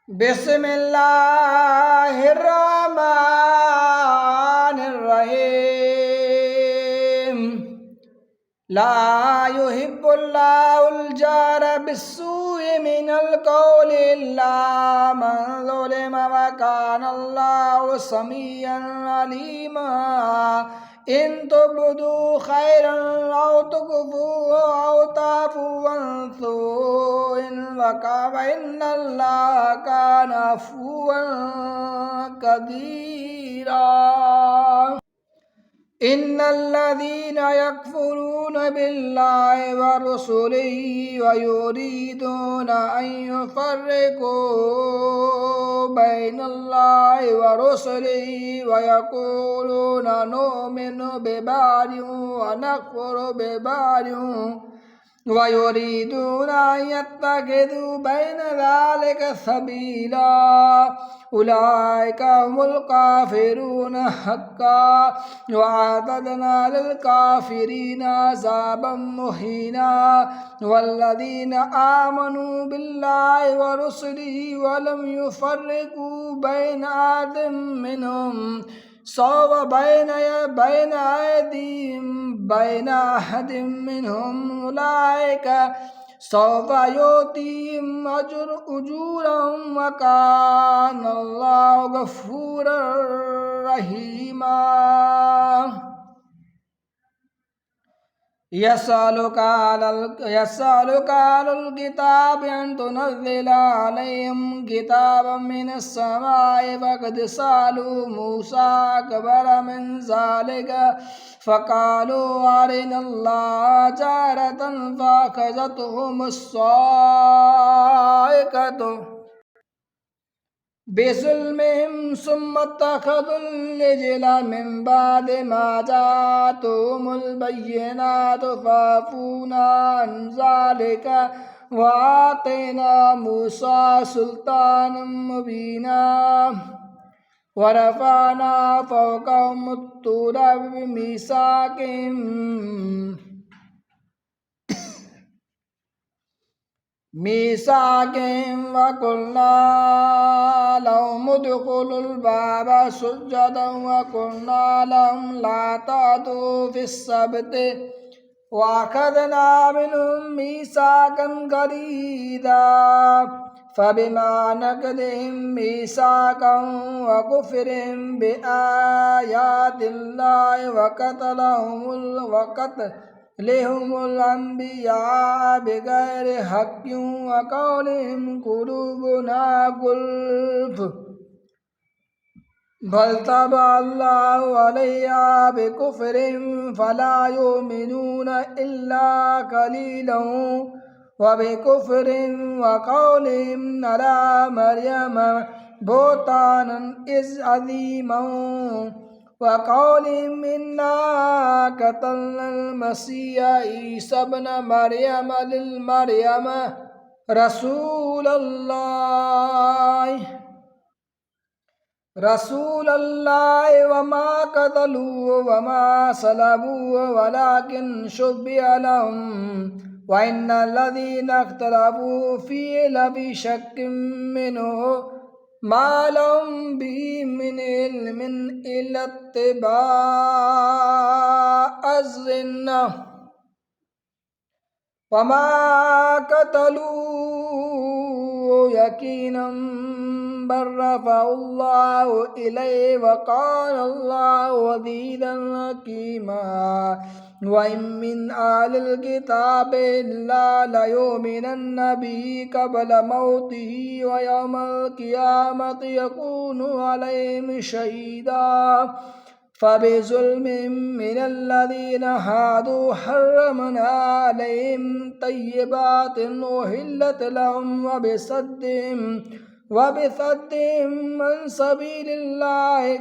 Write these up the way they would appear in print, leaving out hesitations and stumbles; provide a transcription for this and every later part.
बिस्मिल्लाहिर्रहमानिर्रहीम। ला युहिब्बुल्लाहुल जारा बिस्सूइ मिनल कौलि इल्ला मन ज़ुलिमा व कानल्लाहु समीअन अलीमा। इन तुब्दू खैरन औ तुख्फूहु औ ताफू अन सूइन व इन्नल्लाहा काना अफ़ूवन क़दीरा। इन्नल्लज़ीना यकफ़ुरूना बिल्लाहि व रुसुलिही व युरीदूना अन युफ़र्रिक़ू बैनल्लाहि व रुसुलिही व यक़ूलूना नु'मिनु बिबअदिन व नकफ़ुरु बिबअदिन व युरीदूना अन यत्तख़िज़ू बैन ज़ालिका सबीला। उलाइका हुमुल काफ़िरून हक़्क़न व अअतदना लिल काफ़िरीना अज़ाबम मुहीना। वल्लज़ीना आमनू बिल्लाहि व रुसुलिही व लम युफ़र्रिक़ू बैन अहदिम मिनहुम सौफ बैन अहदिम मिनहुम उलाइका सौफ युतीहिम उजूरहुम व कानल्लाहु गफ़ूरर रहीमा। यसअलुका अहलुल किताबि अन तुनज़्ज़िला अलैहिम किताबम मिनस समाइ फ़क़द सअलू मूसा अकबरा मिन ज़ालिका फ़क़ालू अरिनल्लाह जहरतन फ़अख़ज़तहुमुस साइक़तु बिज़ुल्मिहिम सुम्मा इत्तख़ज़ुल इजला मिन बअदि मा जाअतहुमुल बय्यिनातु फ़अफ़ूना अन ज़ालिका व आतैना मूसा सुल्तानम मुबीना। व रफ़अना फ़ौक़हुमुत तूर बिमीसाक़िहिम व क़ुल्ना लहुम उद्ख़ुलुल बाबा सुज्जदन व क़ुल्ना लहुम ला तअदू फ़िस्सब्ति व अख़ज़ना मिनहुम मीसाक़न ग़लीज़ा। फ़बिमा नक़दिहिम मीसाक़हुम व कुफ़्रिहिम बिआयातिल्लाहि व क़त्लिहिमुल अंबियाअ बिग़ैरि हक़्क़िन व क़ौलिहिम क़ुलूबुना गुल्फ़ बल तबअल्लाहु अलैहा बिकुफ़्रिहिम फ़ला युमिनूना इल्ला क़लीलन व बिकुफ़्रिहिम व क़ौलिहिम अला मर्यम बुहतानन अज़ीमन व क़ौलिहिम इन्ना क़तलनल मसीह ईसा इब्न मर्यम लिल मर्यम रसूलल्लाहि व मा क़तलूहु व मा सलबूहु वलाकिन शुब्बिह लहुम व इन्नल्लज़ीना इख्तलफ़ू फ़ीहि लफ़ी शक्किन मिन्हु मा लहुम बिही मिन इल्मिन इल्ला इत्तिबाअज़-ज़न्न व मा क़तलूहु यक़ीनन बल रफ़अहुल्लाहु इलैहि व कानल्लाहु अज़ीज़न हकीमा। व इन मिन अहलिल किताबि इल्ला लयुमिनन्न बिही क़ब्ल मौतिही व यौमल क़ियामति यकूनु अलैहिम शहीदा। फ़बिज़ुल्मिन मिनल्लज़ीना हादू हर्रमना अलैहिम तय्यिबातिन उहिल्लत लहुम व बिसद्दिहिम अन सबीलिल्लाहि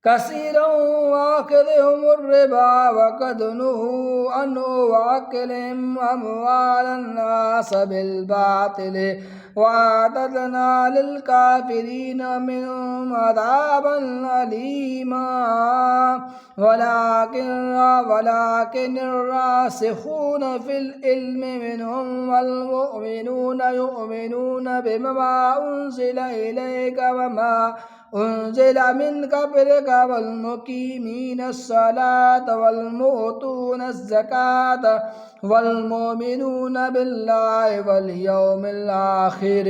कसीरन व अख़ज़िहिमुर रिबा व क़द नुहू अन्हु व अक्लिहिम अमवालन नास बिल बातिल वअतदना लिलकाफिरीन मिनहुम अज़ाबन अलीमा वलाकिन अर्रासिखून फिल इल्मि मिनहुम वल मुअमिनून युमिनून बिमा उन्ज़िला इलैका वमा उन्ज़िला मिन क़ब्लिका वल मुक़ीमीनस्सलात वल मुअतूनज़ ज़कात वल मुमिनून बिल्लाहि वल यौमिल आखिर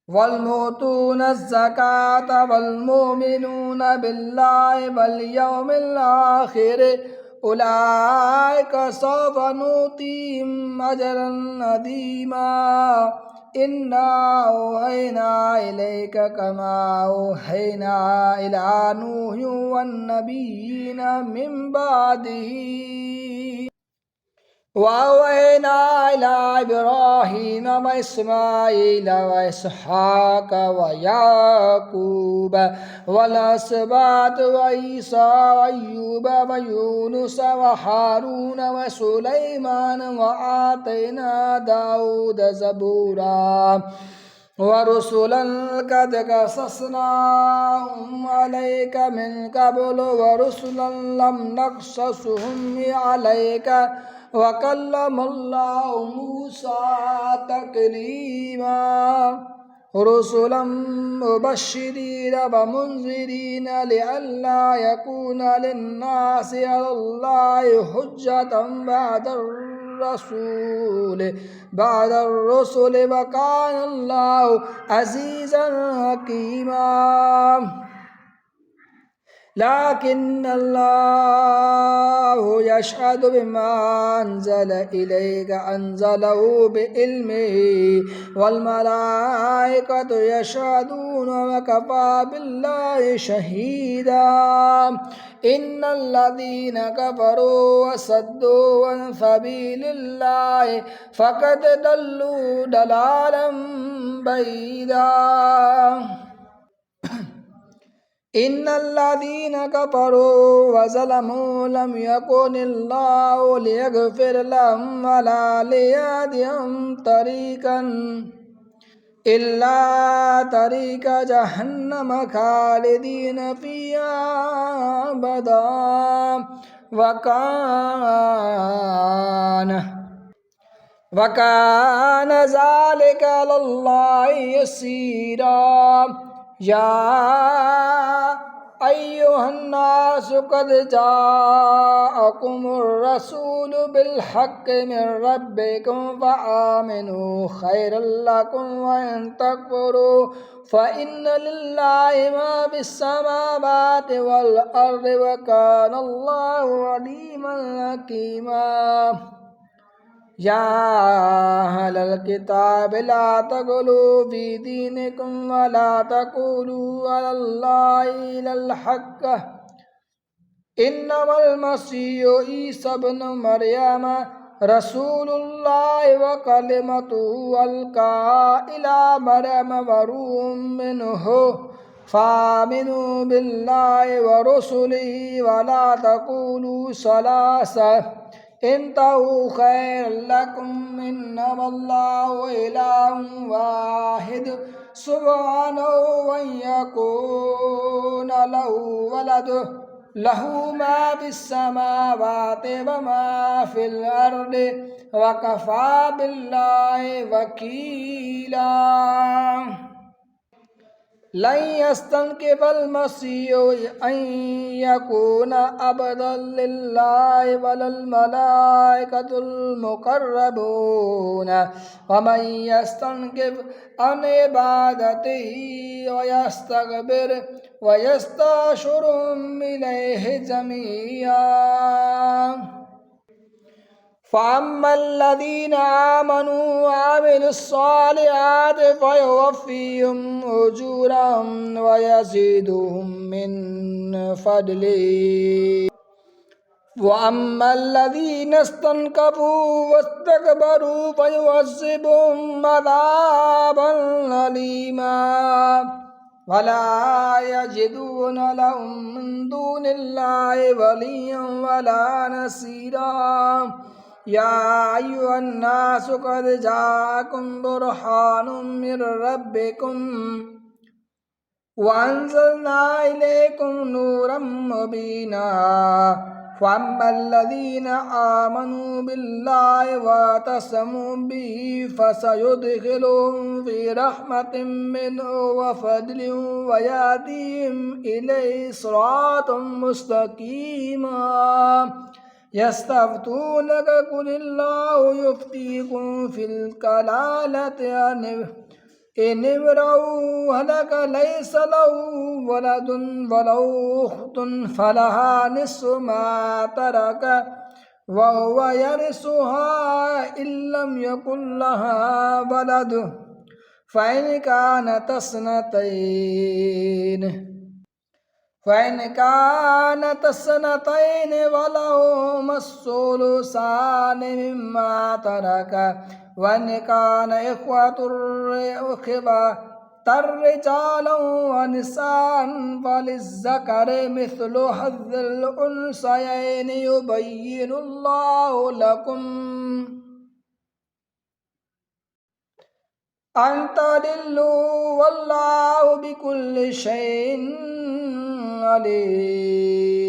والمؤتون الزكاة والمؤمنون بالله واليوم الآخر أولئك سوف نؤتيهم أجرا عظيما إنا أوحينا إليك كما أوحينا إلى نوح والنبيين من بعده وأوحينا إلى إبراهيم وإسماعيل وإسحاق ويعقوب والأسباط وعيسى وأيوب ويونس وهارون وسليمان وآتينا داود زبورا ورسلا قد قصصناهم عليك من قبل ورسلا لم نقصصهم عليك وكلم الله موسى تكليما رسلا مبشرين ومنذرين لئلا يكون للناس على الله حجة بعد الرسل وكان الله عزيزا حكيما لكن الله يشهد بما أنزل إليك أنزله بعلمه والملائكة يشهدون وكفى بالله شهيدا إن الذين كفروا وصدوا عن سبيل الله فقد ضلوا ضلالا بعيدا إن الذين كفروا وظلموا لم يكن الله ليغفر لهم ولا ليهديهم طريقا إلا طريق جهنم خالدين فيها أبدا وكان ذلك على الله يسيرا يا أيها الناس قد جاءكم الرسول بالحق من ربكم فآمنوا خيرا لكم وإن تكفروا فإن لله ما في السماوات والأرض وكان الله عليما حكيما يا أهل الكتاب لا تغلوا في دينكم ولا تقولوا على الله إلا الحق إنما المسيح عيسى ابن مريم رسول الله وكلمته ألقاها إلى مريم وروح منه فآمنوا بالله ورسله ولا تقولوا ثلاثة انتهوا خيرا لكم إنما الله إله واحد سبحانه أن يكون له ولد له ما في السماوات وما في الأرض وكفى بالله وكيلا لن يستنكف المسيح أن يكون عبدا لله ولا الملائكة المقربون ومن يستنكف عن عبادته ويستكبر ويستحشرهم إليه جميعا فأما الذين آمنوا وعملوا الصالحات فيوفيهم أجورهم ويزيدهم من فضله وأما الذين استنكفوا واستكبروا فيعذبهم عذابا أليما ولا يجدون لهم من دون الله وليا ولا نصيرا या अय्युहन्नास क़द जाअकुम बुरहानुम मिर रब्बिकुम वअंज़लना इलैकुम नूरम मुबीना फ़अम्मल्लज़ीन आमनू बिल्लाहि वअतसमू बिही फ़सयुदख़िलुहुम फ़ी रहमतिम मिन्हु व फ़ज़लिन वयहदीहिम इलैहि सिरातम मुस्तक़ीमा यस्तफ्तूनक कुलिल्लाहु युफ्तीकुम फ़िल कलालति इन इम्रउ हलक लैस लहु वलदुन वलहु उख्तुन फलहा निस्फ़ु मा तरक वहुव यरिसुहा इल्लम यकुल लहा वलद फ़इन कानत स्नतैन वलहुमा सुलुसान मिम्मा तरक वइन कान इख्वतर्रिजाला वनिसाअन फलिज़्ज़करि मिस्लु हज़्ज़िल उन्सयैनि युबय्यिनुल्लाहु लकुम अन तदिल्लू वल्लाहु बिकुल्लि शैइन अलीम।